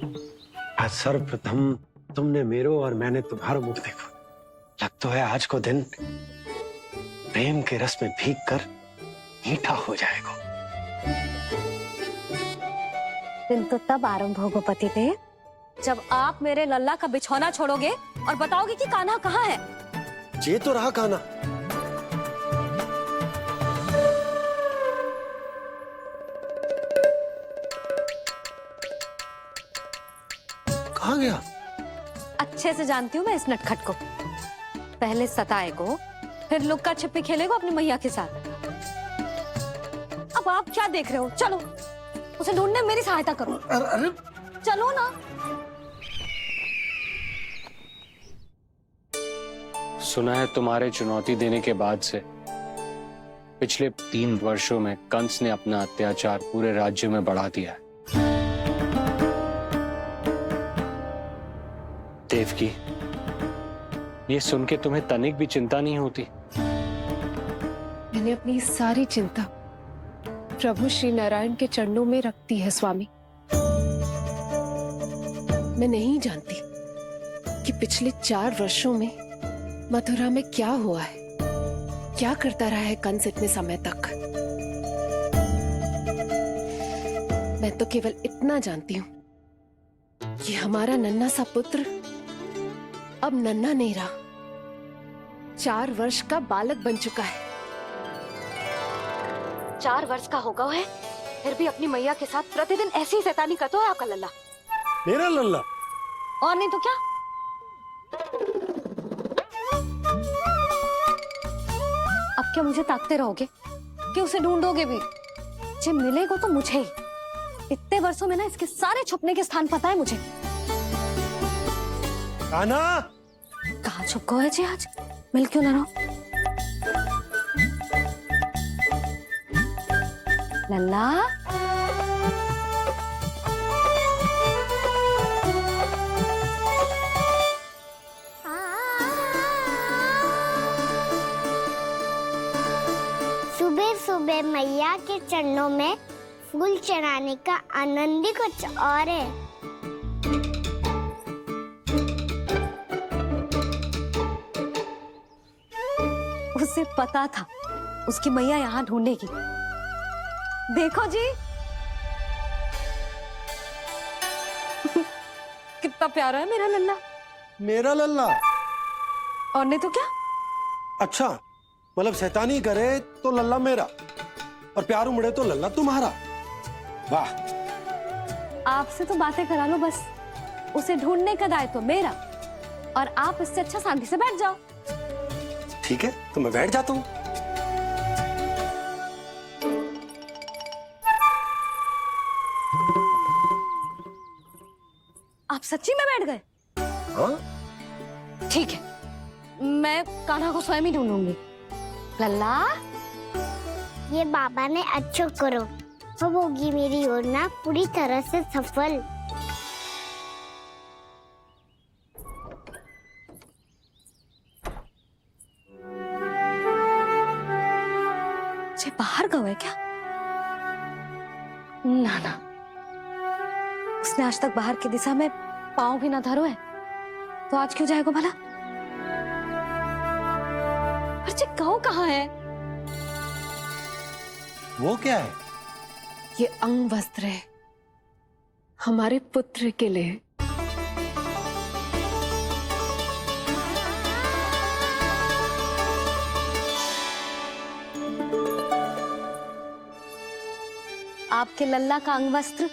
आज सर्वप्रथम तुमने मेरो और मैंने तुम्हारा मुख देखा। लग तो है आज को दिन प्रेम के रस में भीग कर मीठा हो जाएगा। दिन तो तब आरंभ होगा पतिदेव, जब आप मेरे लल्ला का बिछौना छोड़ोगे और बताओगे कि कान्हा कहाँ है। ये तो रहा कान्हा। कहाँ गया? अच्छे से जानती हूँ मैं इस नटखट को। पहले सताएगो, फिर लुक्का छिपी खेलेगो अपनी मैया के साथ। अब आप क्या देख रहे हो? चलो उसे ढूंढने में मेरी सहायता करो। अरे चलो ना। सुना है तुम्हारे चुनौती देने के बाद से पिछले 3 वर्षों में कंस ने अपना अत्याचार पूरे राज्य में बढ़ा दिया है। देवकी, ये सुन के तुम्हें तनिक भी चिंता नहीं होती? मैंने अपनी सारी चिंता प्रभु श्री नारायण के चरणों में रख दी है स्वामी। मैं नहीं जानती कि पिछले 4 वर्षों में मथुरा में क्या हुआ है, क्या करता रहा है कंस इतने समय तक। मैं तो केवल इतना जानती हूँ कि हमारा नन्हा सा पुत्र अब नन्हा नहीं रहा, 4 वर्ष का बालक बन चुका है। 4 वर्ष का होगा है, फिर भी अपनी मैया के साथ प्रतिदिन ऐसी ही शैतानी करता है आपका लल्ला। मेरा लल्ला? और नहीं तो क्या। अब क्या मुझे ताकते रहोगे कि उसे ढूंढोगे भी? जब मिलेगा तो मुझे ही। इतने वर्षों में ना इसके सारे छुपने के स्थान पता है मुझे। कान्हा! कहाँ छुप गए जी आज? मिल क्यों ना रहो? लल्ला, सुबह सुबह मैया के चरणों में फूल चढ़ाने का आनंद ही कुछ और है। उसे पता था उसकी मैया यहाँ ढूंढेगी। देखो जी कितना प्यारा है मेरा लल्ला। मेरा लल्ला? और नहीं तो क्या। अच्छा, मतलब शैतानी करे तो लल्ला मेरा और प्यार उमड़े तो लल्ला तुम्हारा। वाह! आपसे तो बातें करा लो बस, उसे ढूंढने का दायित्व मेरा, और आप इससे अच्छा शांति से बैठ जाओ। ठीक है, तो मैं बैठ जाता हूँ। आप सच्ची में बैठ गए? हाँ? ठीक है, मैं कान्हा को स्वयं ही ढूंढूंगी। लल्ला, ये बाबा ने अच्छा करो, अब होगी मेरी योजना पूरी तरह से सफल। जे बाहर गए क्या? ना ना, उसने आज तक बाहर की दिशा में पांव भी ना धरो है, तो आज क्यों जाएगा भला? जे कहो कहाँ है? वो क्या है? ये अंग वस्त्र है हमारे पुत्र के लिए। आपके लल्ला का अंग वस्त्र।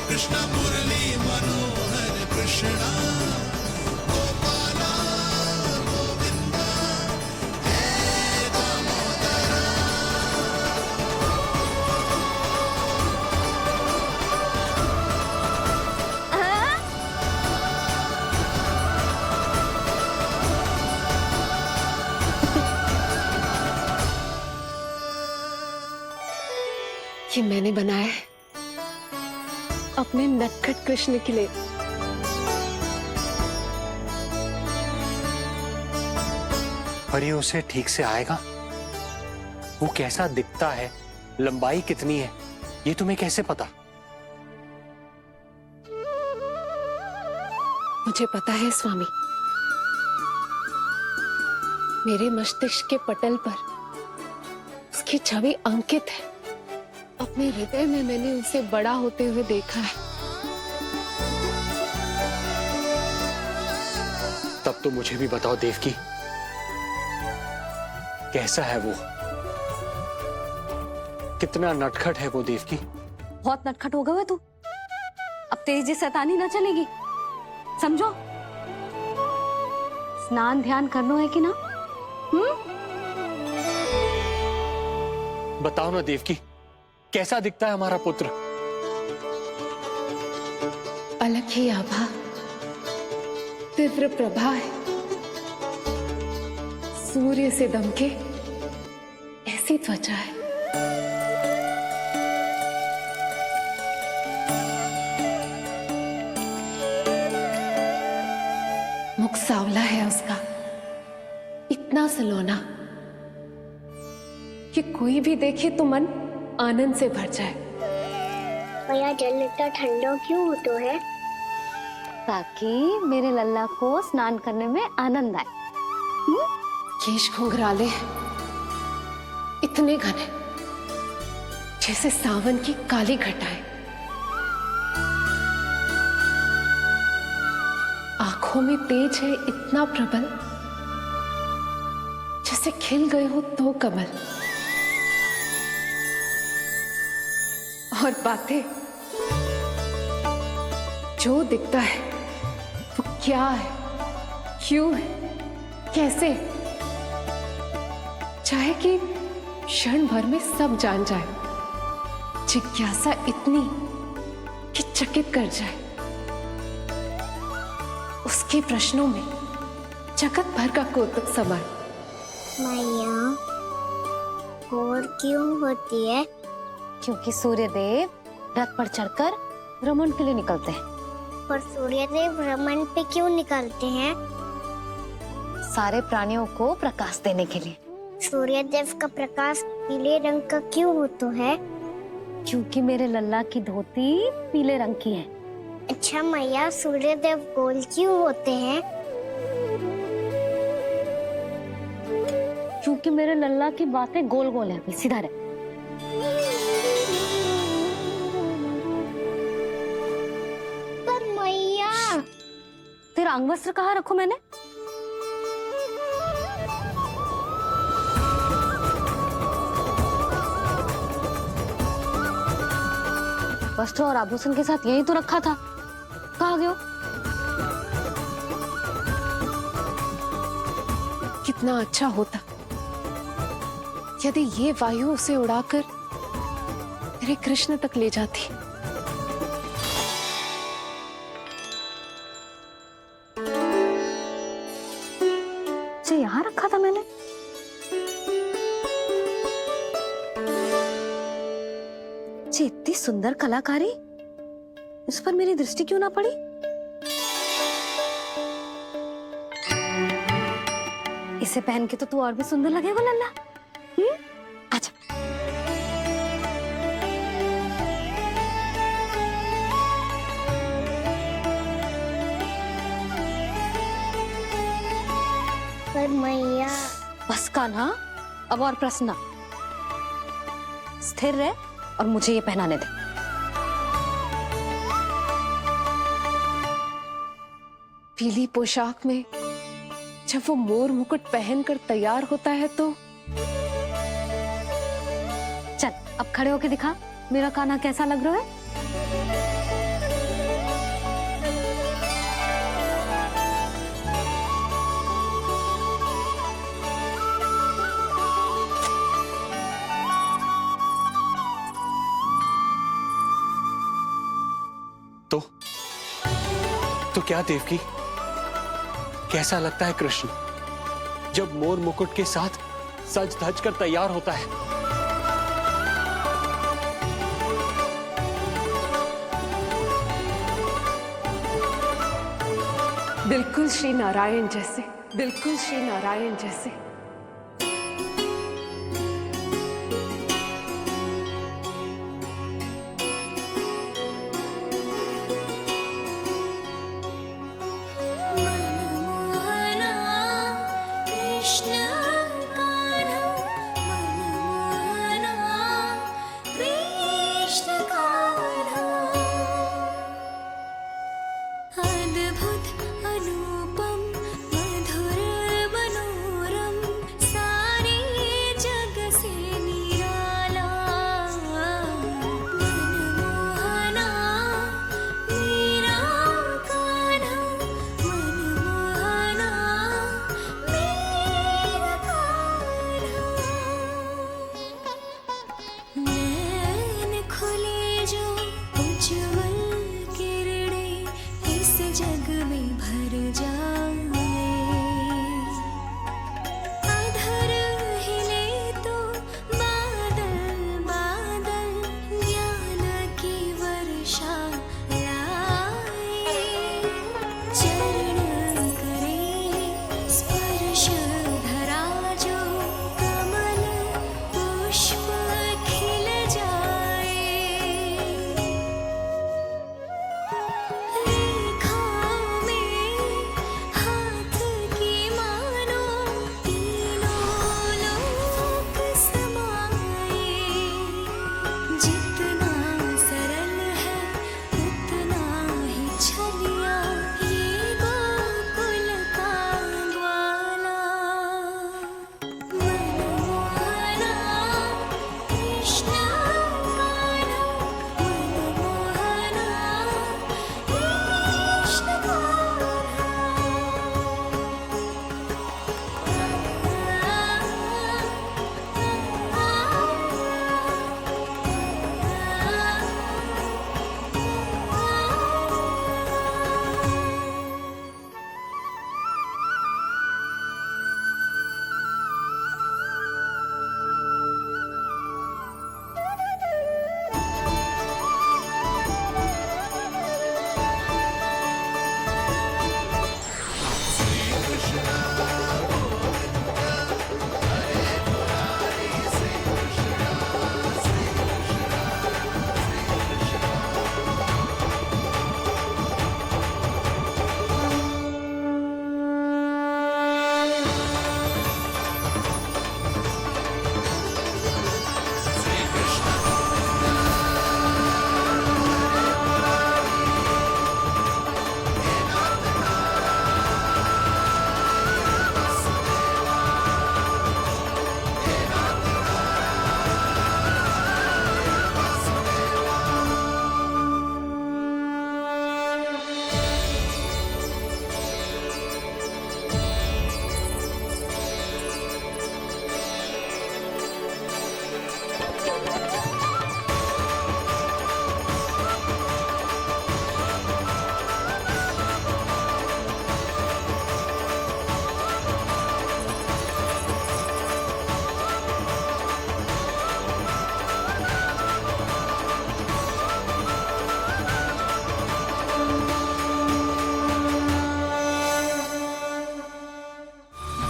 कृष्ण मुरली मनोहर कृष्णा। कि मैंने बनाया है अपने नटखट कृष्ण के लिए। पर ये उसे ठीक से आएगा? वो कैसा दिखता है, लंबाई कितनी है, ये तुम्हें कैसे पता? मुझे पता है स्वामी, मेरे मस्तिष्क के पटल पर उसकी छवि अंकित है। अपने हृदय में मैंने उसे बड़ा होते हुए देखा है। तब तो मुझे भी बताओ देवकी, कैसा है वो? कितना नटखट है वो देवकी? बहुत नटखट हो गए तू। अब तेरी जी शैतानी ना चलेगी, समझो। स्नान ध्यान करना है कि ना? बताओ ना देवकी, कैसा दिखता है हमारा पुत्र? अलग ही आभा, तीव्र प्रभा है। सूर्य से दमके ऐसी त्वचा है। मुख सांवला है उसका, इतना सलोना कि कोई भी देखे तो मन आनंद से भर जाए। भैया जल इतना ठंडा क्यों होता है? ताकि मेरे लल्ला को स्नान करने में आनंद आए। केश घुंघराले इतने घने जैसे सावन की काली घटाएं। आंखों में तेज है इतना प्रबल जैसे खिल गए हो दो कमल। और बातें, जो दिखता है वो क्या है, क्यों है, कैसे, चाहे कि क्षण भर में सब जान जाए। जिज्ञासा इतनी कि चकित कर जाए। उसके प्रश्नों में जगत भर का कौतुक समाए। मैया और क्यों होती है? क्योंकि सूर्य देव रथ पर चढ़कर भ्रमण के लिए निकलते हैं। पर सूर्यदेव भ्रमण पे क्यों निकलते हैं? सारे प्राणियों को प्रकाश देने के लिए। सूर्यदेव का प्रकाश पीले रंग का क्यों होता है? क्योंकि मेरे लल्ला की धोती पीले रंग की है। अच्छा मैया, सूर्यदेव गोल क्यों होते हैं? क्योंकि मेरे लल्ला की बातें गोल गोल है, सीधा रहे। पर मैया, तेरा अंगवस्त्र कहाँ रखूं मैंने? वस्त्र और आभूषण के साथ यही तो रखा था, कहाँ गए हो? कितना अच्छा होता यदि ये वायु उसे उड़ाकर तेरे कृष्ण तक ले जाती। इसे यहाँ रखा था मैंने। इतनी सुंदर कलाकारी, इस पर मेरी दृष्टि क्यों ना पड़ी? इसे पहन के तो तू और भी सुंदर लगेगा लल्ला। अच्छा। पर मैया, बस कान्हा, अब और प्रश्न ना। स्थिर रह और मुझे ये पहनाने दे। पीली पोशाक में जब वो मोर मुकुट पहनकर तैयार होता है तो चल अब खड़े होके दिखा मेरा कान्हा कैसा लग रहा है। तो क्या देवकी, कैसा लगता है कृष्ण जब मोर मुकुट के साथ सज धज कर तैयार होता है? बिल्कुल श्री नारायण जैसे, बिल्कुल श्री नारायण जैसे। अद्भुत अनुपम मधुर मनोरम सारे जग से निराला मनमोहना मेरा कान्हा मनमोहना मेरा कान्हा नैन खुले जो उज्जवल किरणें इस जग में भर जाए अधर हिले तो बादल बादल ज्ञान की वर्षा लाए चरण करे स्पर्श धरा जो कमल पुष्प खिल जाए रेखाओं में हाथ की मानो तीनों लोक समाए जितना सरल है उतना ही छलिया ये गोकुल का ग्वाला मनमोहना कृष्ण कान्हा मनमोहना कृष्ण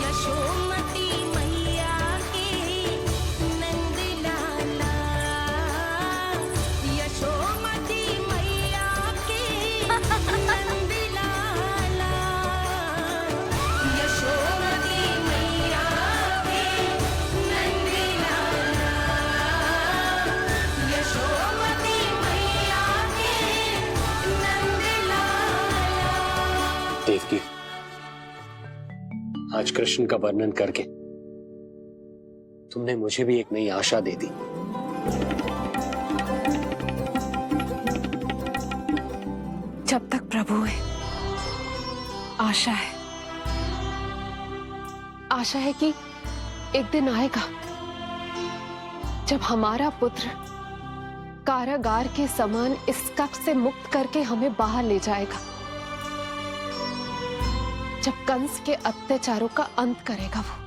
यशोमती मैया के नंद लाला यशोमती मैया के नंद लाला यशोमती मैया के नंद लाला यशोमती मैया के नंद लाला। देवकी, आज कृष्ण का वर्णन करके तुमने मुझे भी एक नई आशा दे दी। जब तक प्रभु है आशा है, आशा है कि एक दिन आएगा जब हमारा पुत्र कारागार के समान इस कक्ष से मुक्त करके हमें बाहर ले जाएगा, जब कंस के अत्याचारों का अंत करेगा वो।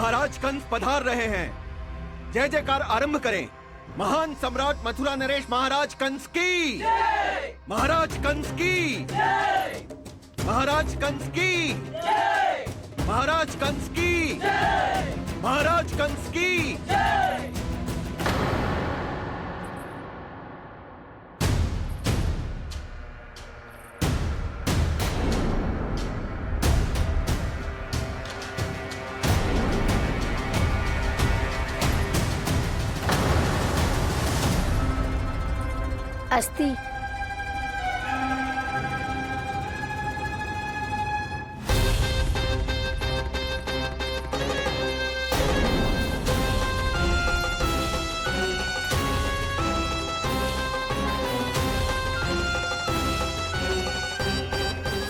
महाराज कंस पधार रहे हैं। जय जयकार आरंभ करें। महान सम्राट मथुरा नरेश महाराज कंस की, महाराज कंस की, महाराज कंस की, महाराज कंस की, महाराज कंस की। अस्ति।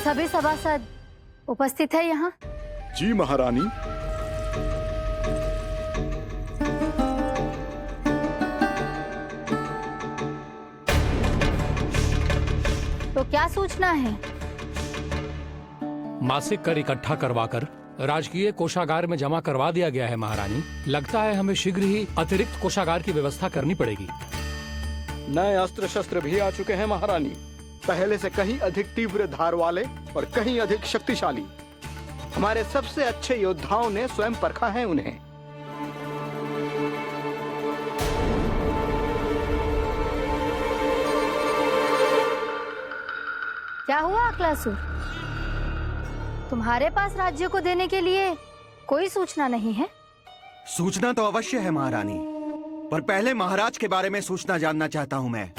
सभी सभासद उपस्थित है यहाँ। जी महारानी। तो क्या सूचना है? मासिक कर इकट्ठा करवाकर राजकीय कोषागार में जमा करवा दिया गया है महारानी। लगता है हमें शीघ्र ही अतिरिक्त कोषागार की व्यवस्था करनी पड़ेगी। नए अस्त्र शस्त्र भी आ चुके हैं महारानी, पहले से कहीं अधिक तीव्र धार वाले और कहीं अधिक शक्तिशाली। हमारे सबसे अच्छे योद्धाओं ने स्वयं परखा है उन्हें। क्या हुआ अक्लासुर? तुम्हारे पास राज्य को देने के लिए कोई सूचना नहीं है? सूचना तो अवश्य है महारानी, पर पहले महाराज के बारे में सूचना जानना चाहता हूं मैं।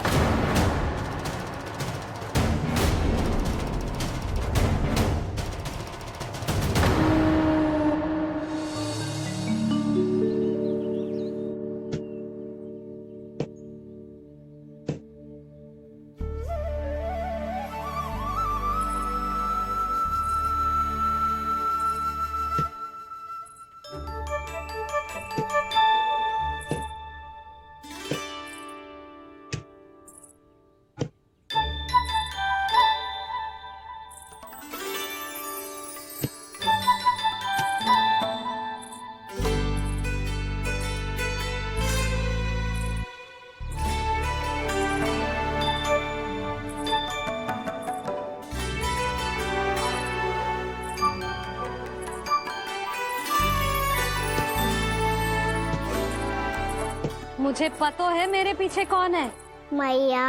मुझे पता है मेरे पीछे कौन है। मैया।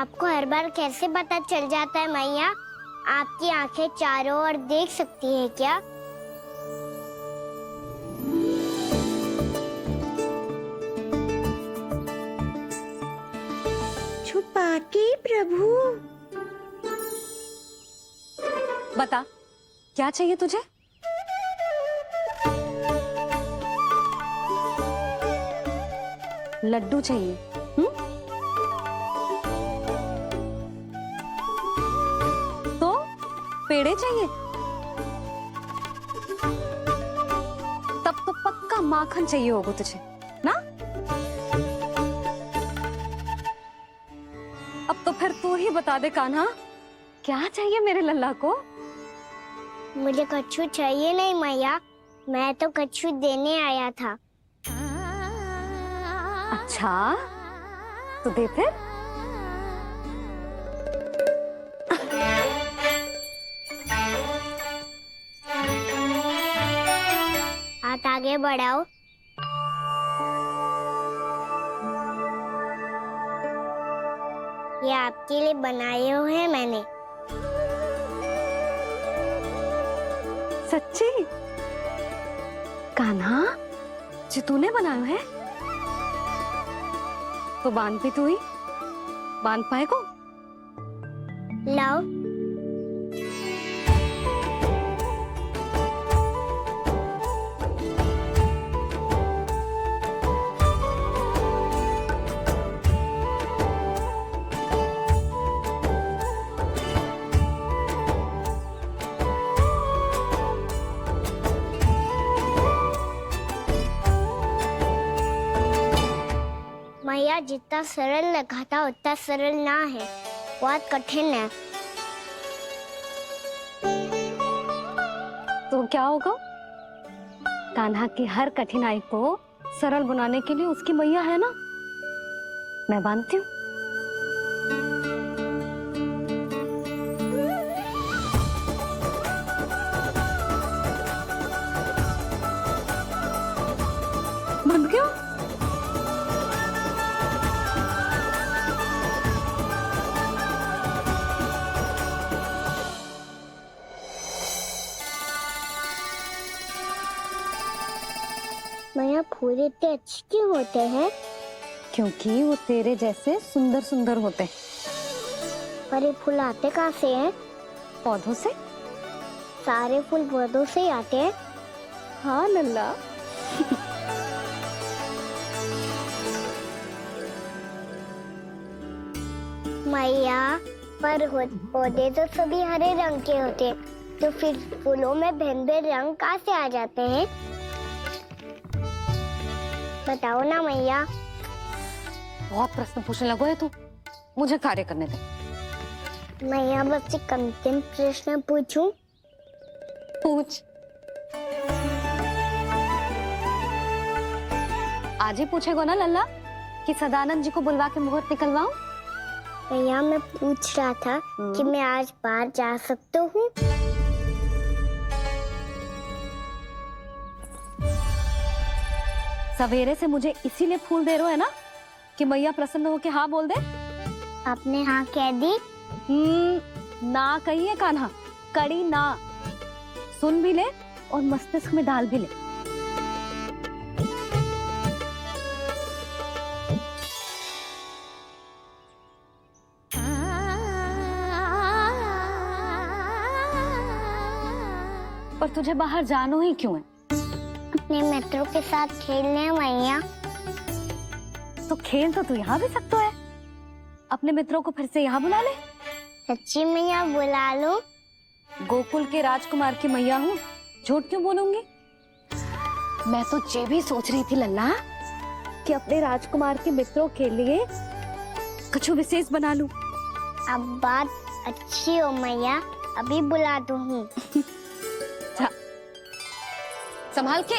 आपको हर बार कैसे पता चल जाता है मैया? आपकी आंखें चारों ओर देख सकती है क्या? छुपा के प्रभु। बता, क्या चाहिए तुझे? लड्डू चाहिए? तो पेड़े चाहिए? तब तो पक्का माखन चाहिए होगा तुझे ना? अब तो फिर तू ही बता दे कान्हा, क्या चाहिए मेरे लल्ला को? मुझे कच्छू चाहिए नहीं मैया, मैं तो कच्छू देने आया था। अच्छा, तो दे फिर। हाथ आगे बढ़ाओ। ये आपके लिए बनाए हुए हैं मैंने। सच्ची? कान्हा, जी तूने बनाया है? तो बांध भी तू ही, बांध पाएगा? लाओ। जितना सरल लगा था उतना सरल ना है, बहुत कठिन है। तो क्या होगा? कान्हा की हर कठिनाई को सरल बनाने के लिए उसकी मैया है ना, मैं मानती हूँ। बंद क्यों? मैया फूल इतने अच्छे क्यों होते हैं? क्योंकि वो तेरे जैसे सुंदर सुंदर होते हैं। पर ये फूल आते कहाँ से हैं? पौधों से। सारे फूल पौधों से ही आते हैं। हाँ लल्ला। मैया, पर पौधे तो सभी हरे रंग के होते हैं, तो फिर फूलों में भिन्न भिन्न रंग कहाँ से आ जाते हैं? बताओ ना मैया। बहुत प्रश्न पूछने लगो है तू, मुझे कार्य करने दे। मैया बस एक अंतिम प्रश्न पूछूं? पूछ। आज ही पूछेगो ना लल्ला कि सदानंद जी को बुलवा के मुहूर्त निकलवाऊं? मैया मैं पूछ रहा था कि मैं आज बाहर जा सकता हूँ? सवेरे से मुझे इसीलिए फूल दे रहे हो है ना कि मैया प्रसन्न हो के हाँ बोल दे। आपने हाँ कह दी? ना कहिए कान्हा, कड़ी ना। सुन भी ले और मस्तिष्क में डाल भी ले। पर तुझे बाहर जानो ही क्यों है? अपने मित्रों के साथ खेलने मैया। तो खेल तो तू यहाँ भी सकता है। अपने मित्रों को फिर से यहाँ बुला ले। सच्ची मैया बुला लो। गोकुल के राजकुमार की मैया हूँ, झूठ क्यों बोलूंगी? मैं तो ये भी सोच रही थी लल्ला कि अपने राजकुमार के मित्रों के लिए कुछ विशेष बना लूं। अब बात अच्छी हो मैया, अभी बुला दूंगी। संभाल के।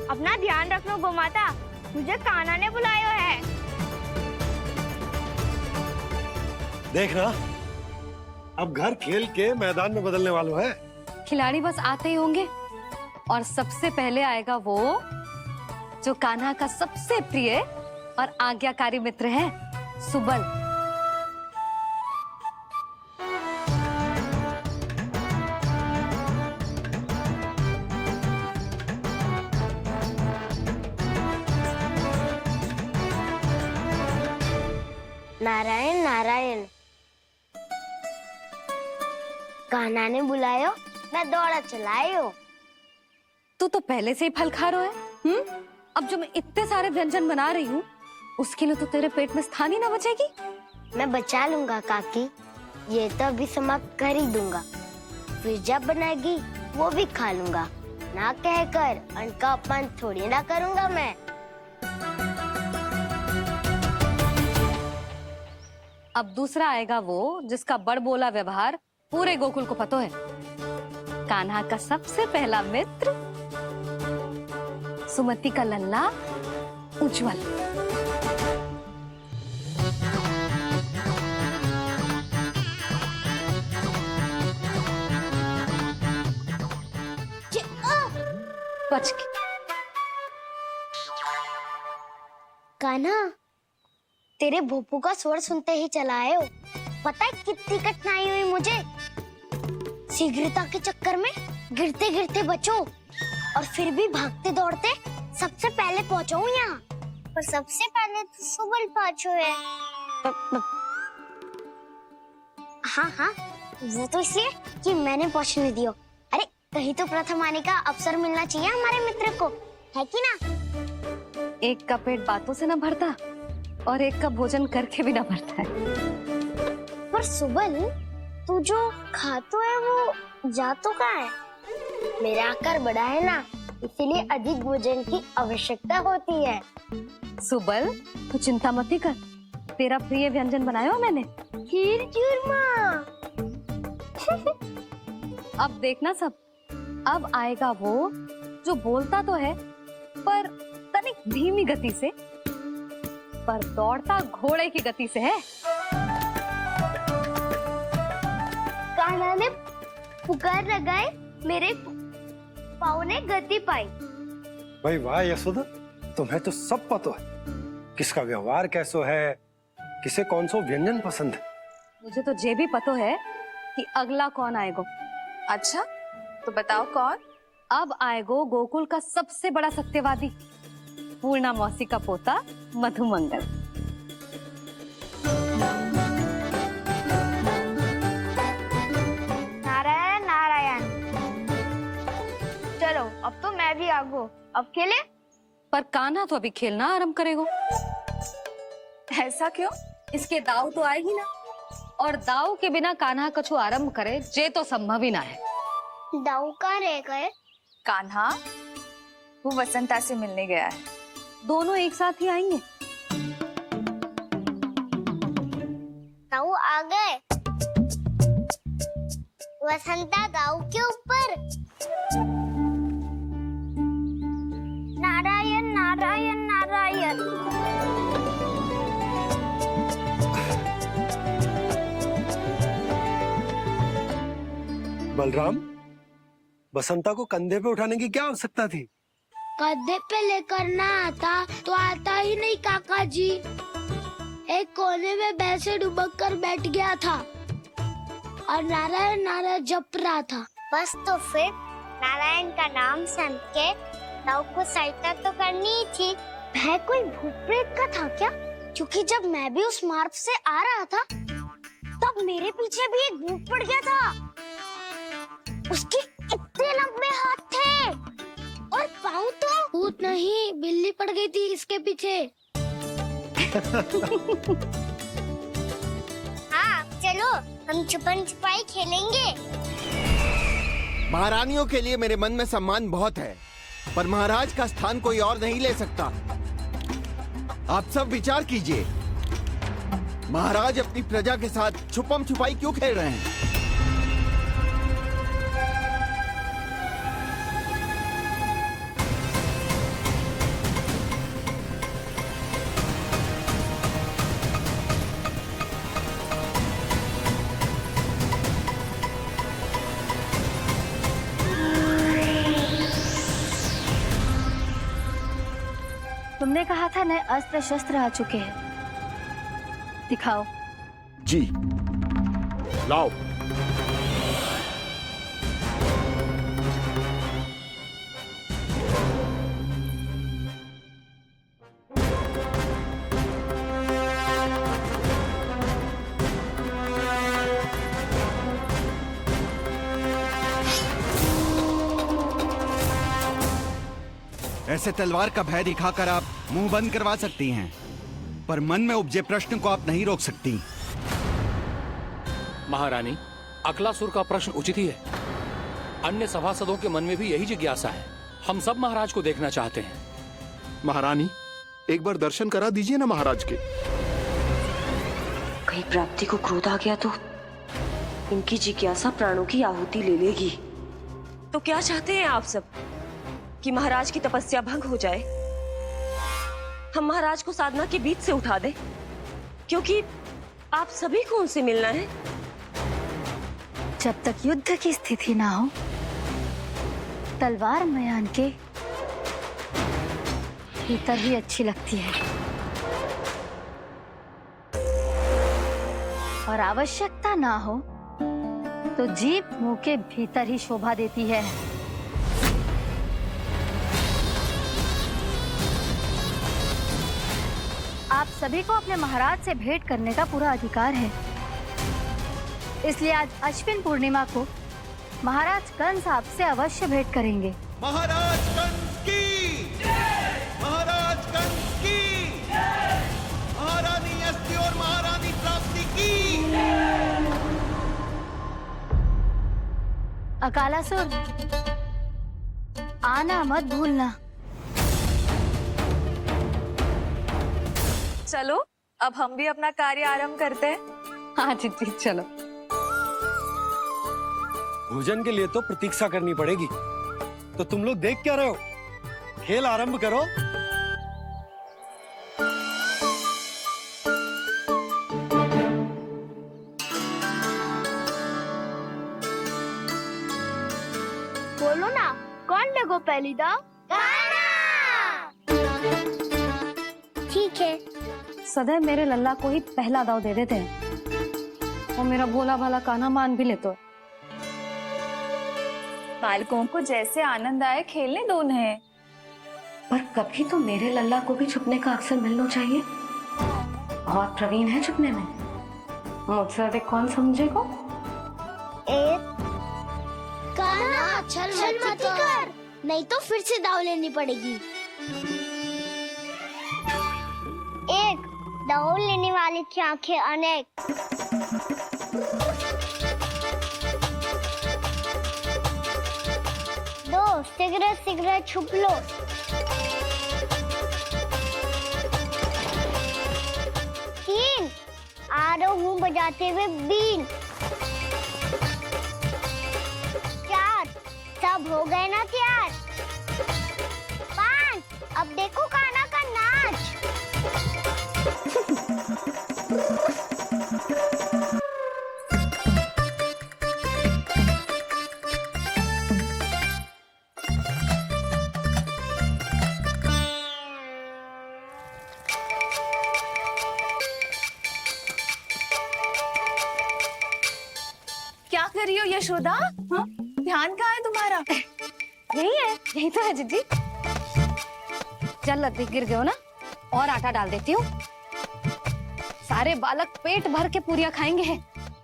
अपना ध्यान रखना गोमाता, मुझे कान्हा ने बुलाया है। देखना, अब घर खेल के मैदान में बदलने वालों है। खिलाड़ी बस आते ही होंगे और सबसे पहले आएगा वो जो कान्हा का सबसे प्रिय और आज्ञाकारी मित्र है, सुबल। नारायण नारायण, कान्हा ने बुलायो, मैं दौड़ा चलायो। तू तो पहले से ही फल खा रहा है। अब जो मैं इतने सारे व्यंजन बना रही हूँ उसके लिए तो तेरे पेट में स्थान ही ना बचेगी। मैं बचा लूंगा काकी, ये तो अभी समाप्त कर ही दूंगा, फिर जब बनाएगी वो भी खा लूंगा। ना कहकर अन्न का अपमान थोड़ी ना करूंगा मैं। अब दूसरा आएगा वो जिसका बड़बोला व्यवहार पूरे गोकुल को पता है, कान्हा का सबसे पहला मित्र, सुमति का लल्ला उज्जवल। बच के। कान्हा, तेरे भोपू का स्वर सुनते ही चला आए हो। पता है कितनी कठिनाई हुई मुझे। शीघ्रता के चक्कर में गिरते गिरते बचो और फिर भी भागते दौड़ते सबसे पहले पहुंचो यहाँ। पर सबसे पहले तो सुबल पहुंचो है। हाँ हाँ, वो तो इसलिए कि मैंने पहुंचने दियो। अरे कहीं तो प्रथम आने का अवसर मिलना चाहिए हमारे मित्र को, है कि ना? एक का पेट बातों से ना भरता और एक का भोजन करके भी ना भरता है। पर सुबल, तू जो खातो है वो जातो कहाँ है? मेरा आकार बड़ा है ना, इसीलिए अधिक भोजन की आवश्यकता होती है। सुबल, तू चिंता मत ही कर, तेरा प्रिय व्यंजन बनाया हो मैंने, खीर चूरमा। अब देखना सब, अब आएगा वो जो बोलता तो है पर तनिक धीमी गति से, पर दौड़ता घोड़े की गति से है। कान्हा ने पुकार लगाए, मेरे पाँव ने गति पाई। भाई वाह यशोदा, तुम्हें तो सब पता है किसका व्यवहार कैसो है, किसे कौन सो व्यंजन पसंद है। मुझे तो ये भी पता है कि अगला कौन आएगो। अच्छा, तो बताओ कौन? अब आएगो गोकुल का सबसे बड़ा सत्यवादी, पूर्णा मौसी का पोता मधुमंगल। नारायण नारायण। चलो अब तो मैं भी आगो, अब खेले। पर कान्हा तो अभी खेलना आरंभ करेगो। ऐसा क्यों? इसके दाव तो आएगी ना, और दाव के बिना कान्हा कछु आरंभ करे जे तो संभव ही ना है। दाऊ कहाँ रह गए? कान्हा वो वसंता से मिलने गया है। दोनों एक साथ ही आएंगे। दाऊ आ गए। वसंता दाऊ के ऊपर। नारायण नारायण नारायण। बलराम, बसंता को कंधे पे उठाने की क्या आवश्यकता थी? कंधे पे लेकर ना आता तो आता ही नहीं काका जी। एक कोने में बैसे डुबक कर बैठ गया था और नारायण नारायण जप रहा था। बस तो फिर नारायण का नाम सुन के दाऊ को सहायता तो करनी ही थी। वह कोई भूत प्रेत का था क्या? क्योंकि जब मैं भी उस मार्ग से आ रहा था तब मेरे पीछे भी एक भूत पड़ गया था। उसके इतने लंबे हाथ थे और पाँव तो भूत नहीं, बिल्ली पड़ गई थी इसके पीछे। हाँ चलो हम छुपन छुपाई खेलेंगे। महारानियों के लिए मेरे मन में सम्मान बहुत है, पर महाराज का स्थान कोई और नहीं ले सकता। आप सब विचार कीजिए, महाराज अपनी प्रजा के साथ छुपम छुपाई क्यों खेल रहे हैं? तुमने कहा था नए अस्त्र शस्त्र आ चुके हैं, दिखाओ। जी लाओ। ऐसे तलवार का भय दिखाकर आप मुंह बंद करवा सकती हैं, पर मन में उपजे प्रश्न को आप नहीं रोक सकती। महारानी, अकलासुर का प्रश्न उचित ही है। अन्य सभासदों के मन में भी यही जिज्ञासा है। हम सब महाराज को देखना चाहते हैं। महारानी, एक बार दर्शन करा दीजिए ना महाराज के। कहीं प्राप्ति को क्रोध आ गया तो इनकी जिज्ञासा प्राणों की आहुति ले लेगी। तो क्या चाहते हैं आप सब? कि महाराज की तपस्या भंग हो जाए? हम महाराज को साधना के बीच से उठा दें? क्योंकि आप सभी को उनसे मिलना है। जब तक युद्ध की स्थिति ना हो, तलवार मयान के भीतर ही अच्छी लगती है। और आवश्यकता ना हो तो जीभ मुंह के भीतर ही शोभा देती है। आप सभी को अपने महाराज से भेंट करने का पूरा अधिकार है, इसलिए आज अश्विन पूर्णिमा को महाराज कंस आपसे अवश्य भेंट करेंगे। महाराज कंस की महाराज कंस की महारानी अस्थि और महारानी प्राप्ति की। अकालासुर, आना मत भूलना। चलो अब हम भी अपना कार्य आरंभ करते हैं। हाँ चिट्ठी, चलो। भोजन के लिए तो प्रतीक्षा करनी पड़ेगी, तो तुम लोग देख क्या रहे हो? खेल आरंभ करो। बोलो ना, कौन लगो पहली दाव? ठीक है। सदैव मेरे लल्ला को ही पहला दाव दे देते हैं और मेरा भोला भाला कान्हा मान भी लेते। बालकों को जैसे आनंद आए खेलने दो उन्हें। पर कभी तो मेरे लल्ला को भी छुपने का अवसर मिलना चाहिए। बहुत प्रवीण है छुपने में, मुझसे अधिक कौन समझेगा? कान्हा, छल मत कर, नहीं तो फिर से दाव लेनी पड़ेगी। एक दाव लेने वाले की आंखें अनेक। दो, सिगरेट सिगरेट छुप लो। तीन, आ रहा हूँ बजाते हुए बीन। चार, सब हो गए ना तैयार। पांच, अब देखो कान्हा का नाच। क्या कर रही हो यशोदा? हाँ? ध्यान कहाँ है तुम्हारा? यही है, यही तो है जीजी। चल लद्दी, गिर गए हो ना, और आटा डाल देती हूँ। सारे बालक पेट भर के पूरियां खाएंगे।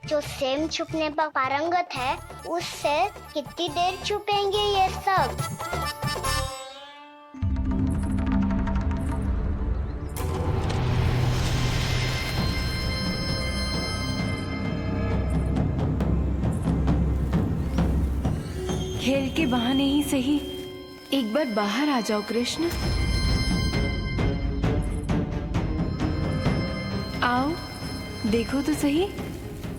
जो सेम छुपने पर पारंगत है, उससे कितनी देर छुपेंगे ये सब? खेल के बहाने ही सही एक बार बाहर आ जाओ कृष्ण। आओ, देखो तो सही,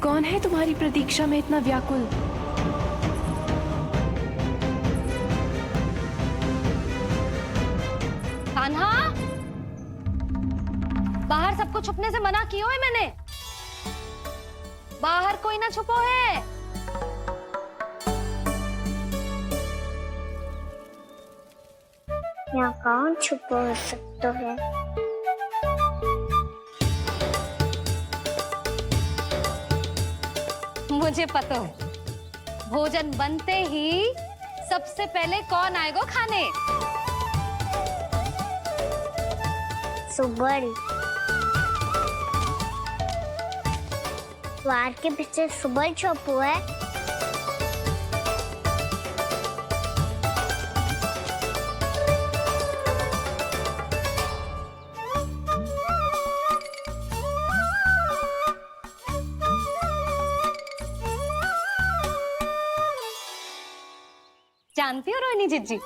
कौन है तुम्हारी प्रतीक्षा में इतना व्याकुल? कान्हा, बाहर सबको छुपने से मना किया है मैंने। बाहर कोई ना छुपो है। यहाँ कौन छुपा हो सकता है? मुझे पता है, भोजन बनते ही सबसे पहले कौन आएगा खाने? सुबल। द्वार के पीछे सुबल छुपा है। जानती हो रोहिणी जीजी,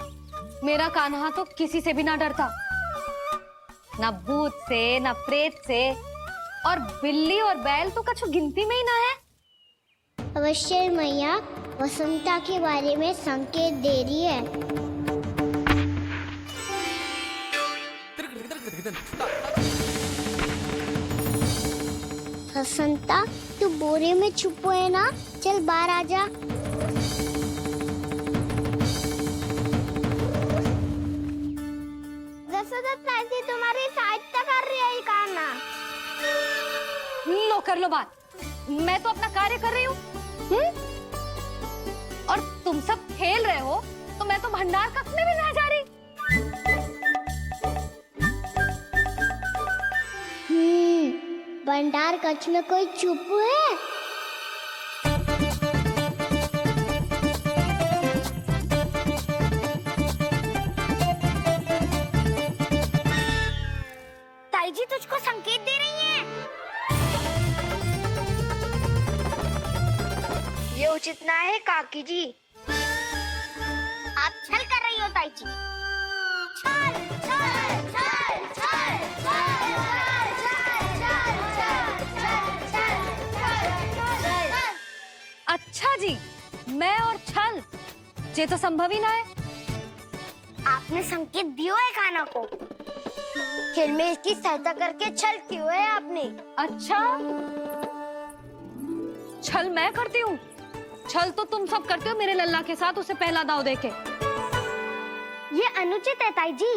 मेरा कान्हा तो किसी से भी ना डरता, ना भूत से, ना प्रेत से, और बिल्ली और बैल तो कछु गिनती में ही ना है। अवश्य मैया वसंता के बारे में संकेत दे रही है। वसंता, तू बोरे में छुपो है ना, चल बाहर आ जा। तुम्हारी सहायता कर रही है कान्हा। लो, कर लो बात। मैं तो अपना कार्य कर रही हूँ। और तुम सब खेल रहे हो तो मैं तो भंडार कक्ष में भी नहीं जा रही। भंडार कक्ष में कोई चुप है? ताई जी तुझको संकेत दे रही हैं। ये उचित ना है काकी जी। आप छल कर रही हो ताई जी। छल छल छल छल छल अच्छा जी, मैं और छल ये तो संभव ही ना है। आपने संकेत दियो है खाना को। खेल में इसकी सहायता करके छल क्यों है आपने? अच्छा, छल मैं करती हूँ? छल तो तुम सब करते हो मेरे लल्ला के साथ, उसे पहला दाव देके। ये अनुचित है ताई जी।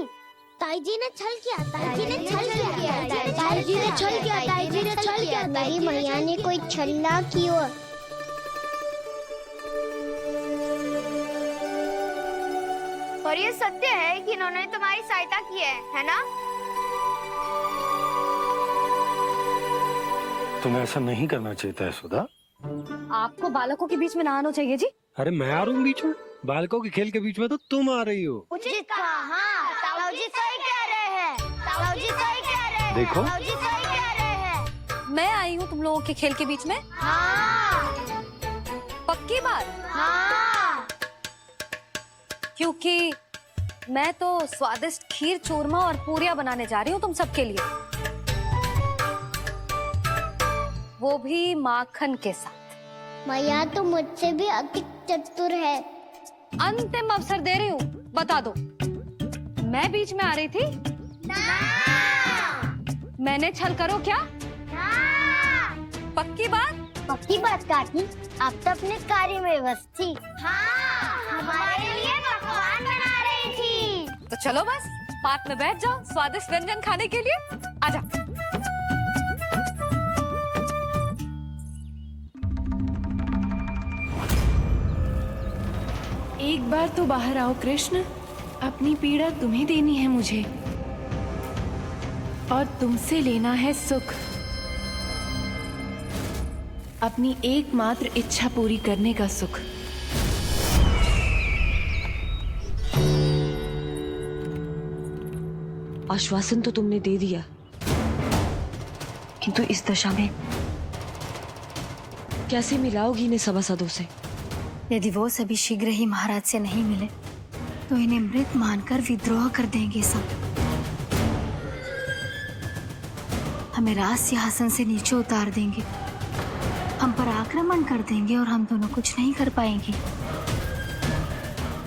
ताई जी ने छल किया, ताई जी ने छल किया, ताई जी ने छल किया, ताई जी ने छल किया। मेरी मैया ने कोई छल ना किया। और ये सत्य है कि इन्होंने तुम्हारी सहायता की है ना? तुम्हें ऐसा नहीं करना चाहिए था यशोदा। आपको बालकों के बीच में ना आना चाहिए जी। अरे मैं आ रहा हूँ बीच में? बालकों के खेल के बीच में तो तुम आ रही हो। उचित कहा। हाँ, ताऊ जी सही कह रहे हैं। ताऊ जी सही कह रहे हैं। देखो। ताऊ जी सही कह रहे हैं। मैं आई हूँ तुम लोगों के खेल के बीच में? हाँ। पक्की बात? हाँ। क्योंकि मैं तो स्वादिष्ट खीर, चूरमा और पूरियां बनाने जा रही हूँ तुम सबके लिए, वो भी माखन के साथ। मैया तो मुझसे भी अधिक चतुर है। अंतिम अवसर दे रही हूँ, बता दो मैं बीच में आ रही थी? ना। मैंने छल करो क्या? ना। पक्की बात? पक्की बात काकी, आप तो अपने कार्य में व्यस्त थी। हाँ, हमारे लिए पकवान बना रही थी। तो चलो बस पात में बैठ जाओ स्वादिष्ट व्यंजन खाने के लिए। आजा। एक बार तो बाहर आओ कृष्ण, अपनी पीड़ा तुम्हें देनी है मुझे, और तुमसे लेना है सुख। अपनी एकमात्र इच्छा पूरी करने का सुख। आश्वासन तो तुमने दे दिया, किंतु इस दशा में कैसे मिलाओगी इन्हें सभासदों से? यदि वो सभी शीघ्र ही महाराज से नहीं मिले तो इन्हें मृत मानकर विद्रोह कर देंगे सब। हमें राज सिंहासन से नीचे उतार देंगे, हम पर आक्रमण कर देंगे और हम दोनों कुछ नहीं कर पाएंगे।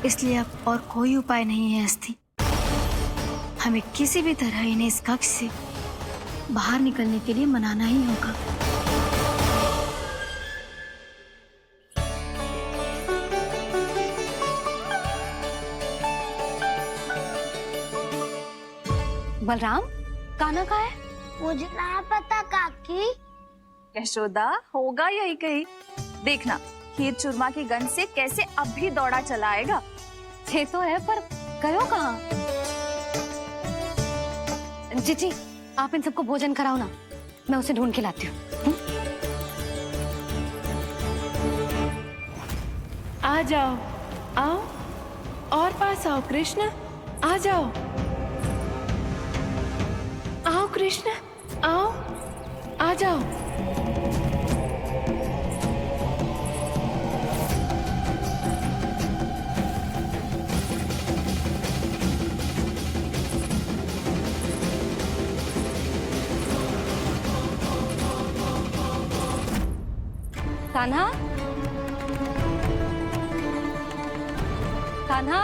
इसलिए अब और कोई उपाय नहीं है अस्थि। हमें किसी भी तरह इन्हें इस कक्ष से बाहर निकलने के लिए मनाना ही होगा। बलराम, कान्हा कहाँ है? मुझे ना पता काकी। यशोदा, होगा यही कहीं। देखना खीर चूरमा की गंध से कैसे अब भी दौड़ा चला आएगा। ये तो है, पर गयो कहाँ? जी, आप इन सबको भोजन कराओ ना, मैं उसे ढूंढ के लाती हूँ। आ जाओ, आओ और पास आओ कृष्ण, आ जाओ। आओ कृष्ण, आओ, आ जाओ। कान्हा, कान्हा,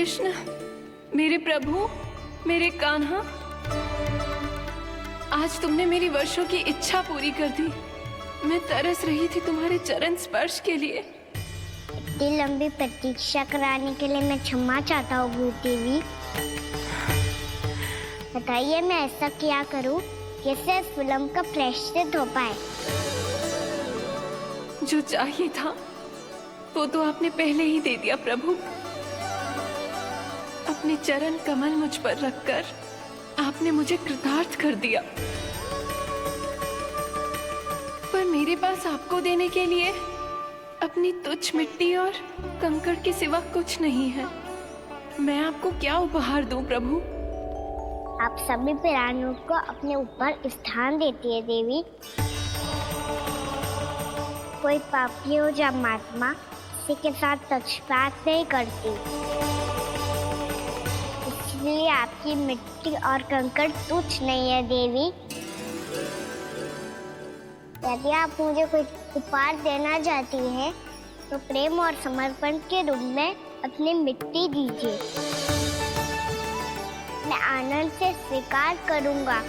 कृष्ण, मेरे प्रभु, मेरे कान्हा, आज तुमने मेरी वर्षों की इच्छा पूरी कर दी। मैं तरस रही थी तुम्हारे चरण स्पर्श के लिए। इतनी लंबी प्रतीक्षा कराने के लिए मैं क्षमा चाहता हूँ भूत देवी। बताइए मैं ऐसा क्या करूँ जिससे इस फिल्म का प्रायश्चित हो पाए। जो चाहिए था वो तो आपने पहले ही दे दिया प्रभु। अपने चरण कमल मुझ पर रखकर आपने मुझे कृतार्थ कर दिया। पर मेरे पास आपको देने के लिए अपनी तुच्छ मिट्टी और कंकड़ के सिवा कुछ नहीं है। मैं आपको क्या उपहार दूं प्रभु? आप सभी प्राणियों को अपने ऊपर स्थान देती है देवी। कोई पापी हो या महात्मा किसी के साथ पक्षपात नहीं करती, इसलिए आपकी मिट्टी और कंकड़ तुच्छ नहीं है देवी। यदि आप मुझे कोई उपहार देना चाहती हैं, तो प्रेम और समर्पण के रूप में अपनी मिट्टी दीजिए। मैं आनंद से स्वीकार करूंगा।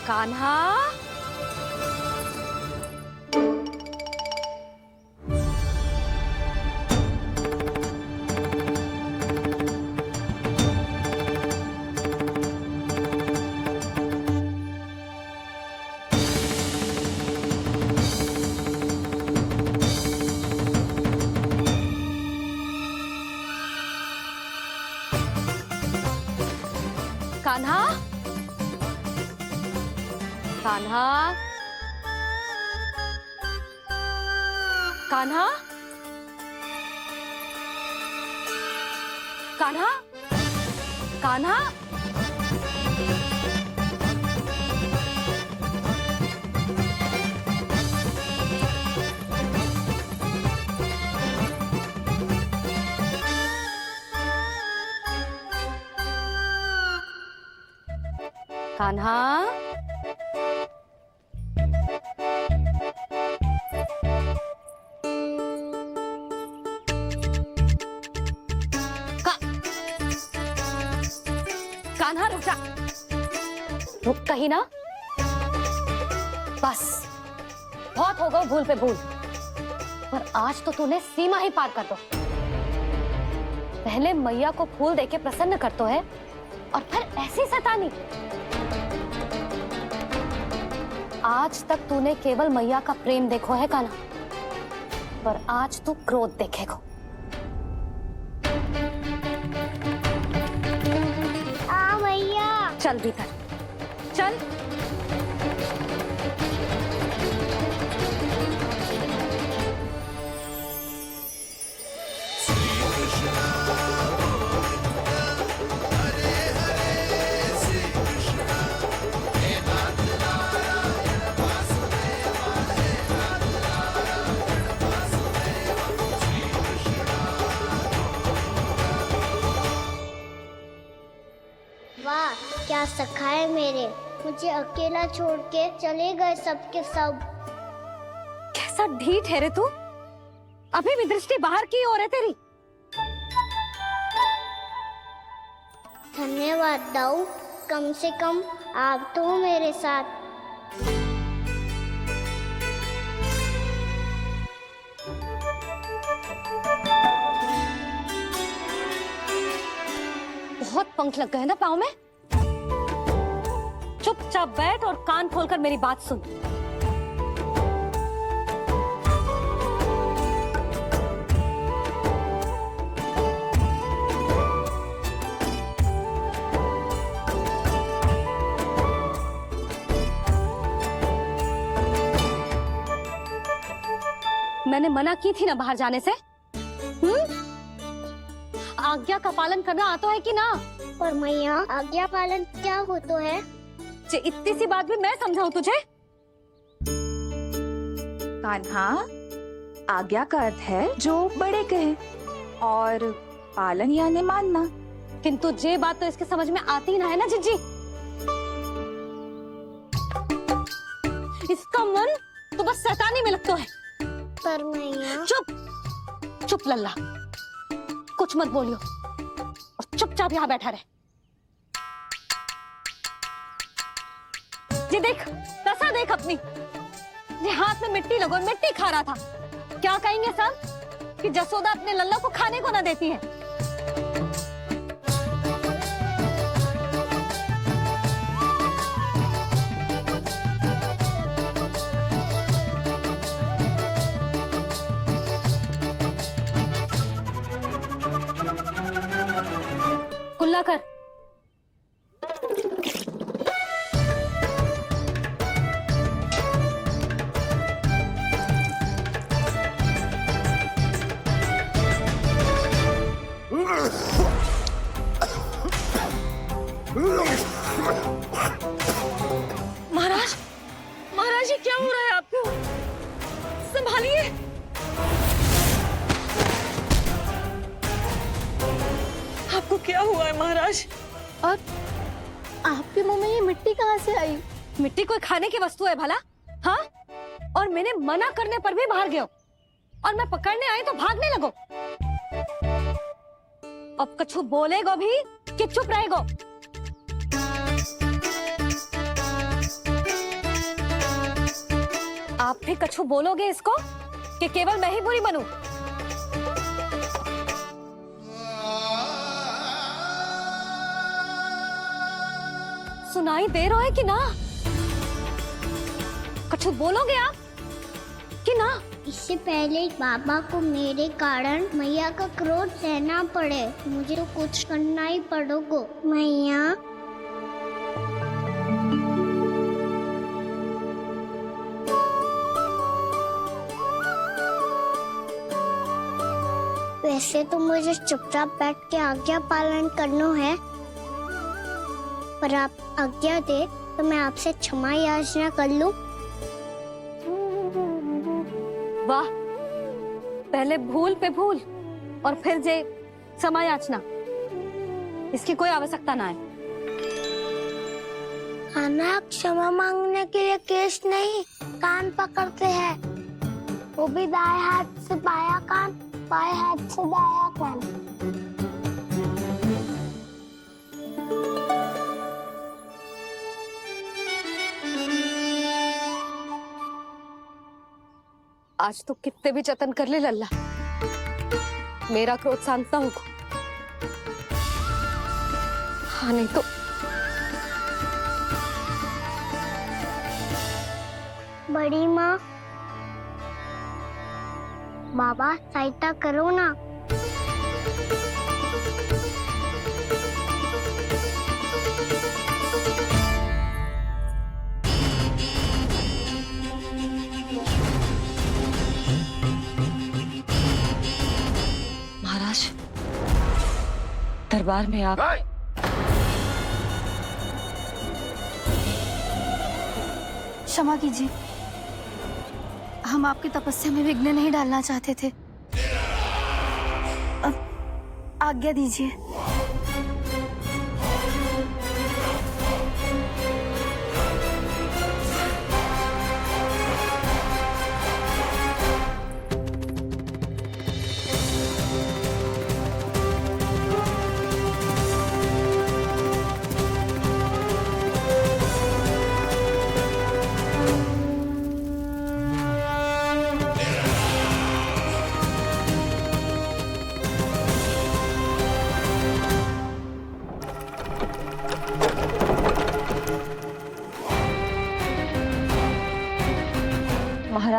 कान्हा, कान्हा, कान्हा, कान्हा, कान्हा, कान्हा, कान्हा, कान्हा रुक जा। रुक कहीं ना। बस बहुत हो गया भूल पे भूल, पर आज तो तूने सीमा ही पार कर दो। पहले मैया को फूल देके प्रसन्न कर तो है, और फिर ऐसी सतानी। आज तक तूने केवल मैया का प्रेम देखो है कान्हा, पर आज तू क्रोध देखेगा। मैया चल भीतर चल। वाह क्या सखा है मेरे, मुझे अकेला छोड़ के चले गए सबके सब। कैसा ढीठ है रे तू। अभी भी दृष्टि बाहर की ओर है तेरी। धन्यवाद दाऊ, कम से कम आप तो हो मेरे साथ। बहुत पंख लग गए ना पाँव में। चुपचाप बैठ और कान खोलकर मेरी बात सुन। मैंने मना की थी ना बाहर जाने से। आज्ञा का पालन करना आता है कि ना? पर मैया आज्ञा पालन क्या होता है? जे इतनी सी बात भी मैं समझाऊं तुझे? कान्हा, आज्ञा का अर्थ है जो बड़े कहे और पालन यानी मानना। किंतु जे बात तो इसके समझ में आती ना है ना जिज्जी। इसका मन तो बस शैतानी में लगता है। पर मैया चुप चुप लल्ला, कुछ मत बोलियो और चुपचाप यहाँ बैठा रहे। ये देख, दशा देख अपनी। ये हाथ में मिट्टी लगो, मिट्टी खा रहा था। क्या कहेंगे सब कि जसोदा अपने लल्ला को खाने को ना देती है। कुल्ला कर। महाराज, महाराज ये क्या हो रहा है आपको? संभालिए। आपको क्या हुआ है महाराज? और आपके मुंह में ये मिट्टी कहाँ से आई? मिट्टी कोई खाने की वस्तु है भला? हाँ? और मैंने मना करने पर भी बाहर गयो और मैं पकड़ने आई तो भागने लगो। अब कछु बोलेगो भी कि चुप रहेगो? आप भी कछु बोलोगे इसको कि केवल मैं ही बुरी बनूं? सुनाई दे रहा है कि ना? कछु बोलोगे आप कि ना? इससे पहले बाबा को मेरे कारण मैया का क्रोध सहना पड़े, मुझे तो कुछ करना ही पड़ेगा। मैया वैसे तो मुझे चुपचाप बैठ के आज्ञा पालन करना है, पर आप आज्ञा दे तो मैं आपसे क्षमा याचना कर लूं। वाह, पहले भूल पे भूल और फिर जे क्षमा याचना, इसकी कोई आवश्यकता ना है। खाना क्षमा मांगने के लिए केस नहीं, कान पकड़ते हैं, वो भी दाएं हाथ से बायां कान, बाएं हाथ से दायां कान। आज तो कितने भी जतन कर ले लल्ला, मेरा क्रोध शांत ना होगा। हाँ नहीं तो बड़ी माँ, बाबा सहायता करो ना। महाराज, दरबार में आप क्षमा कीजिए, हम आपकी तपस्या में विघ्न नहीं डालना चाहते थे। अब आज्ञा दीजिए।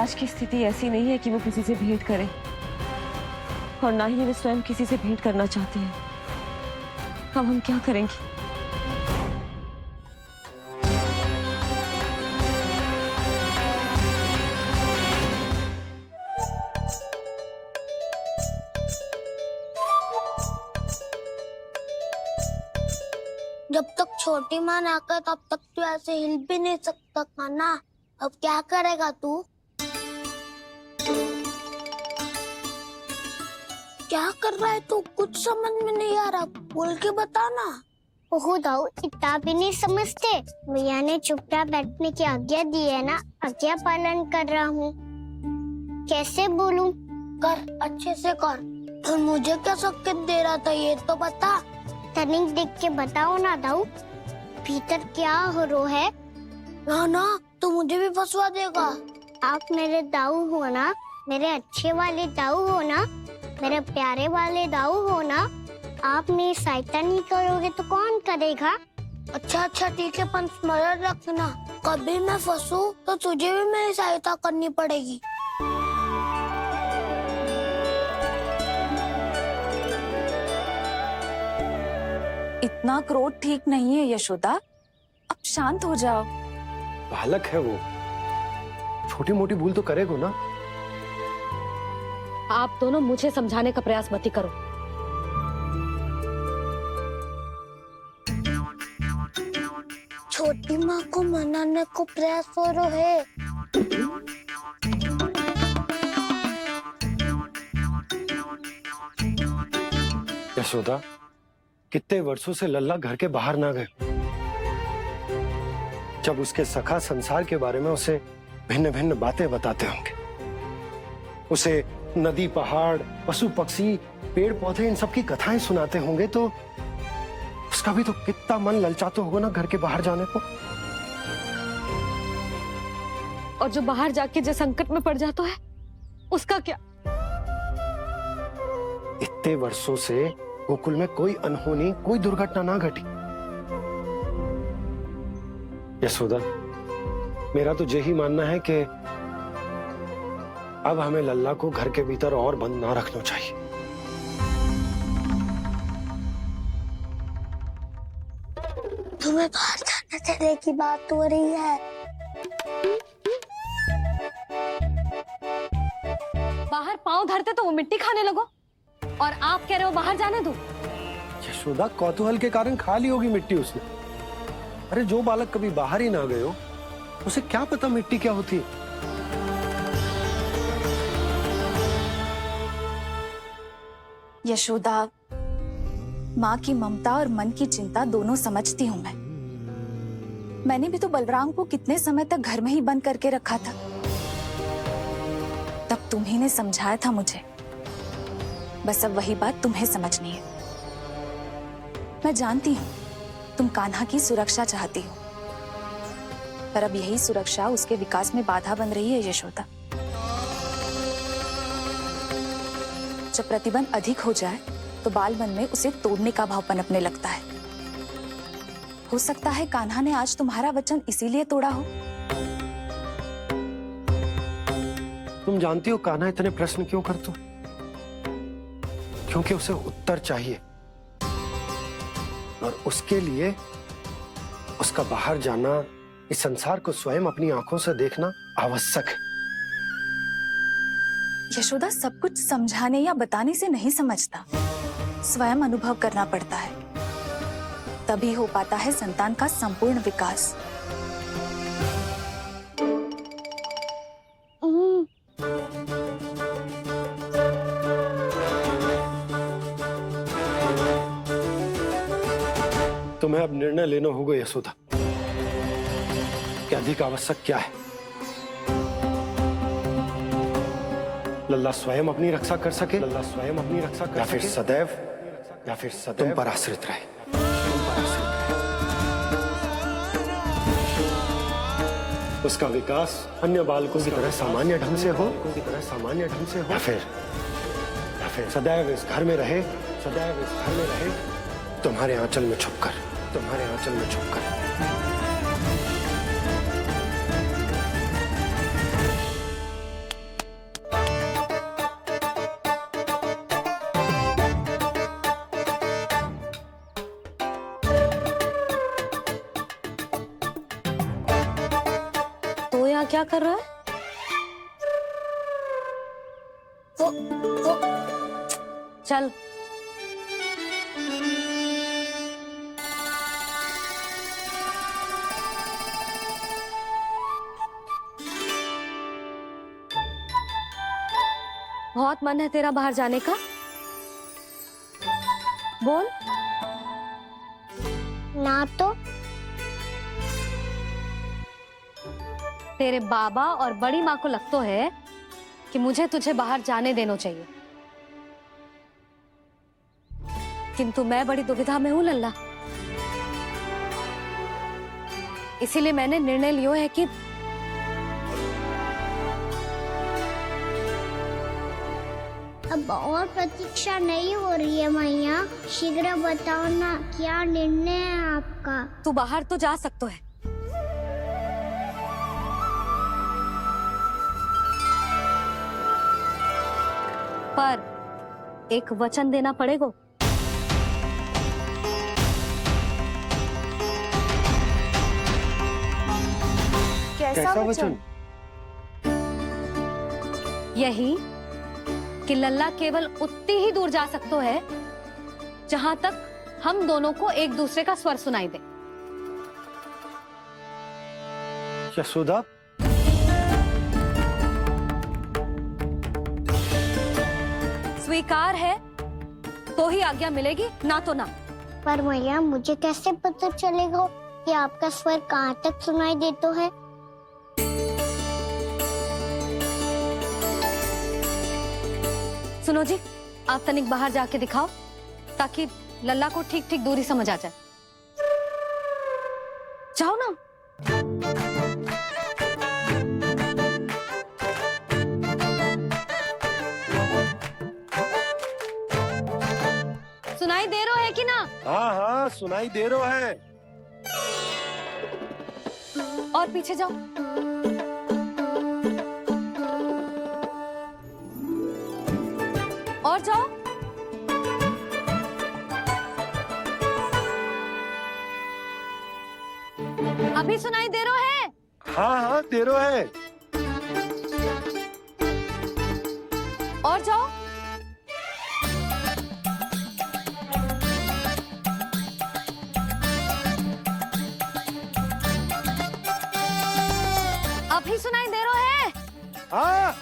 महाराज की स्थिति ऐसी नहीं है कि वो किसी से भेंट करें, और ना ही वे स्वयं किसी से भेंट करना चाहते हैं। अब हम क्या करेंगे? जब तक छोटी माँ ना कर तब तक तू ऐसे हिल भी नहीं सकता था ना। अब क्या करेगा तू? क्या कर रहा है तू? कुछ समझ में नहीं आ रहा, बोल के बता ना। ओहो दाऊ, इतना भी नहीं समझते। भैया ने चुपचाप बैठने की आज्ञा दी है ना, आज्ञा पालन कर रहा हूँ। कैसे बोलूं? कर, अच्छे से कर। और मुझे क्या संकेत दे रहा था ये तो बता। तनिक देख के बताओ ना दाऊ, भीतर क्या हो रहा है? ना ना, तू मुझे भी फंसवा देगा। आप मेरे दाऊ हो ना, मेरे अच्छे वाले दाऊ हो ना, मेरे प्यारे वाले दाऊ हो ना। आप मेरी सहायता नहीं करोगे तो कौन करेगा? अच्छा अच्छा ठीक है, पर स्मरण रखना, कभी मैं फंसू तो तुझे भी मेरी सहायता करनी पड़ेगी। इतना क्रोध ठीक नहीं है यशोदा, अब शांत हो जाओ। बालक है वो, छोटी मोटी भूल तो करेगा ना। आप दोनों मुझे समझाने का प्रयास मत ही करो। छोटी माँ को मनाने को प्रयास हो रहा है। यशोदा, कितने वर्षों से लल्ला घर के बाहर ना गए। जब उसके सखा संसार के बारे में उसे भिन्न भिन्न बातें बताते होंगे, उसे नदी पहाड़ पशु पक्षी पेड़ पौधे इन सब की कथाएं सुनाते होंगे, तो उसका भी तो कितना मन ललचाता होगा ना घर के बाहर जाने को। और जो बाहर जाके जो संकट में पड़ जाता है उसका क्या? इतने वर्षों से गोकुल में कोई अनहोनी कोई दुर्घटना ना घटी। यशोदा, मेरा तो यही मानना है कि अब हमें लल्ला को घर के भीतर और बंद ना रखना चाहिए। तुम्हें बाहर जाने देने की बात हो रही है। बाहर पांव धरते तो वो मिट्टी खाने लगो, और आप कह रहे हो बाहर जाने दो। यशोदा, कौतूहल के कारण खा ली होगी मिट्टी उसने। अरे जो बालक कभी बाहर ही ना गए हो, उसे क्या पता मिट्टी क्या होती है। यशोदा, माँ की ममता और मन की चिंता दोनों समझती हूँ मैं। मैंने भी तो बलराम को कितने समय तक घर में ही बंद करके रखा था। तब तुम्ही ने समझाया था मुझे, बस अब वही बात तुम्हें समझनी है। मैं जानती हूँ तुम कान्हा की सुरक्षा चाहती हो, पर अब यही सुरक्षा उसके विकास में बाधा बन रही है यशोदा। जब प्रतिबंध अधिक हो जाए तो बाल मन में उसे तोड़ने का भाव पनपने लगता है। हो सकता है कान्हा ने आज तुम्हारा वचन इसीलिए तोड़ा हो। तुम जानती हो कान्हा इतने प्रश्न क्यों करता? क्योंकि उसे उत्तर चाहिए, और उसके लिए उसका बाहर जाना, इस संसार को स्वयं अपनी आंखों से देखना आवश्यक है। यशोदा, सब कुछ समझाने या बताने से नहीं समझता, स्वयं अनुभव करना पड़ता है, तभी हो पाता है संतान का संपूर्ण विकास। तुम्हें अब निर्णय लेना होगा यशोदा कि अधिक आवश्यक क्या है। लल्ला स्वयं अपनी रक्षा कर सके, लल्ला स्वयं अपनी रक्षा कर, या फिर सदैव तुम पर आश्रित रहे। उसका विकास अन्य बालकों की तरह सामान्य ढंग से हो, या फिर सदैव इस घर में रहे, तुम्हारे आंचल में छुपकर। क्या कर रहा है? वो चल। बहुत मन है तेरा बाहर जाने का? बोल। ना तो तेरे बाबा और बड़ी माँ को लगता है कि मुझे तुझे बाहर जाने देना चाहिए, किंतु मैं बड़ी दुविधा में हूं लल्ला। इसीलिए मैंने निर्णय लिया है कि अब और प्रतीक्षा नहीं हो रही है मैया। शीघ्र बताओ ना, क्या निर्णय है आपका? तू बाहर तो जा सकता है, पर एक वचन देना पड़ेगा। कैसा वचन? यही कि लल्ला केवल उतनी ही दूर जा सकता है जहां तक हम दोनों को एक दूसरे का स्वर सुनाई दे। यशोदा, स्वीकार है तो ही आज्ञा मिलेगी, ना तो ना। पर मैया मुझे कैसे पता चलेगा कि आपका स्वर कहाँ तक सुनाई देता है? सुनो जी, आप तनिक बाहर जाके दिखाओ ताकि लल्ला को ठीक ठीक दूरी समझ आ जाए। जाओ ना। सुनाई दे रहा है कि ना? हाँ हाँ सुनाई दे रहा है। और पीछे जाओ। और जाओ। अभी सुनाई दे रहा है? हाँ हाँ दे रहा है। और जाओ। अभी सुनाई दे रहा है? हाँ।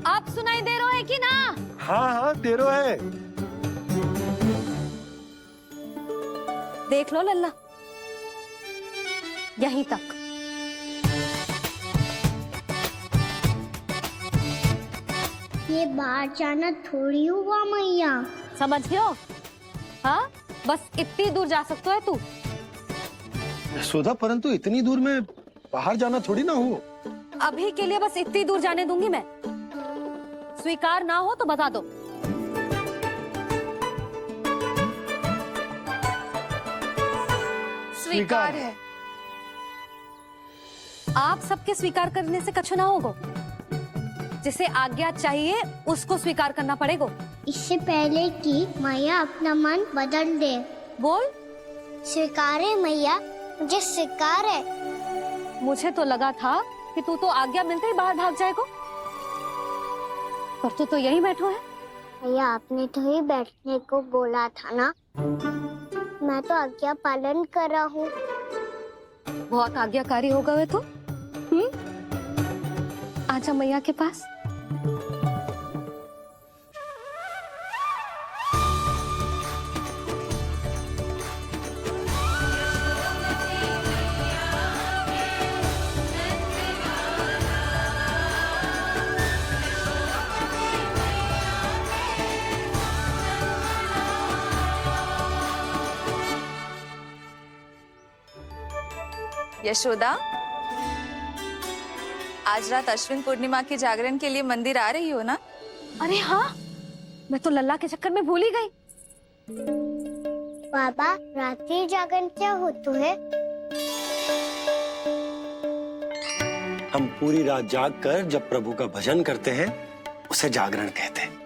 आप सुनाई दे रहा है कि ना? हाँ हाँ दे रहा है। देख लो लल्ला, यहीं तक। ये बाहर जाना थोड़ी हुआ मैया। समझ गयो? हाँ, बस इतनी दूर जा सकता है तू। यशोदा, परंतु इतनी दूर में बाहर जाना थोड़ी ना हो। अभी के लिए बस इतनी दूर जाने दूंगी मैं। स्वीकार ना हो तो बता दो। स्वीकार है। आप सबके स्वीकार करने से कछु ना होगा। जिसे आज्ञा चाहिए उसको स्वीकार करना पड़ेगा। इससे पहले कि मैया अपना मन बदल दे। बोल। स्वीकार है मैया, मुझे स्वीकार है। मुझे तो लगा था कि तू तो आज्ञा मिलते ही बाहर भाग जाएगा, पर तू तो यही बैठो है। भैया आपने तो ही बैठने को बोला था ना, मैं तो आज्ञा पालन कर रहा हूँ। बहुत आज्ञाकारी होगा वे तो। आजा मैया के पास। यशोदा, आज रात अश्विन पूर्णिमा के जागरण के लिए मंदिर आ रही हो ना? अरे हाँ, मैं तो लल्ला के चक्कर में भूल ही गई। बाबा, रात्रि जागरण क्या होता है? हम पूरी रात जाग कर जब प्रभु का भजन करते हैं उसे जागरण कहते हैं।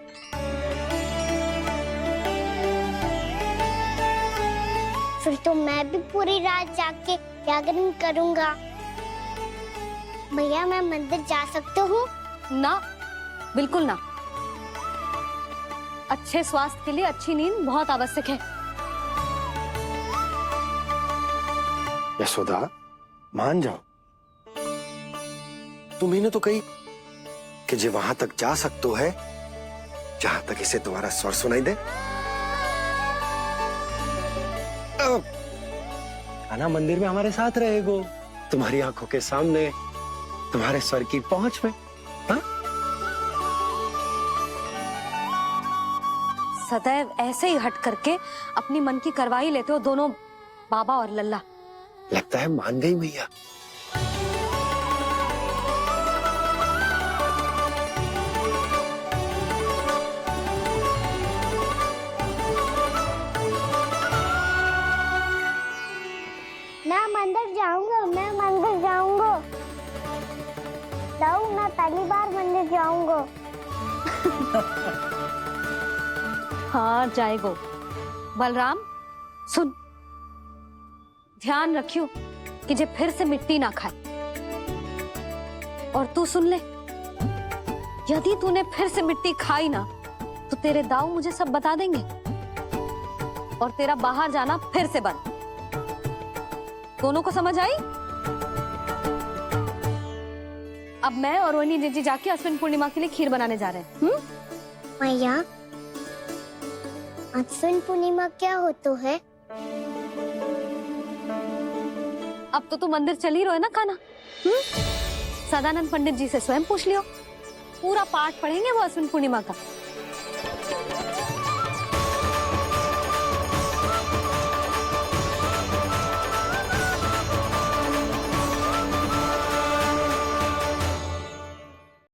फिर तो मैं भी पूरी रात जाग के जागरण करूंगा। भैया मैं मंदिर जा सकती हूँ? ना, बिल्कुल ना। अच्छे स्वास्थ्य के लिए अच्छी नींद बहुत आवश्यक है। यशोदा, मान जाओ। तुम्हें तो कही कि जे वहां तक जा सकते है जहां तक इसे तुम्हारा स्वर सुनाई दे। आना मंदिर में हमारे साथ रहेगो, तुम्हारी आंखों के सामने, तुम्हारे स्वर की पहुंच में। हा? सदैव ऐसे ही हट करके अपनी मन की करवाई लेते हो दोनों बाबा और लल्ला। लगता है मान गई मैया। मैं मंदिर जाऊंगा, मैं मंदिर जाऊंगा। दाऊ, मैं पहली बार मंदिर जाऊंगा। हाँ जाएगो। बलराम सुन, ध्यान रखियो कि जे फिर से मिट्टी ना खाए। और तू सुन ले, यदि तूने फिर से मिट्टी खाई ना तो तेरे दाऊ मुझे सब बता देंगे और तेरा बाहर जाना फिर से बंद। दोनों को समझ आई? अब मैं और रोहिणी जीजी जाके अश्विन पूर्णिमा के लिए खीर बनाने जा रहे हैं। मैया, अश्विन पूर्णिमा क्या होता है? अब तो तू मंदिर चल ही रहो है ना कान्हा। सदानंद पंडित जी से स्वयं पूछ लियो, पूरा पाठ पढ़ेंगे वो अश्विन पूर्णिमा का।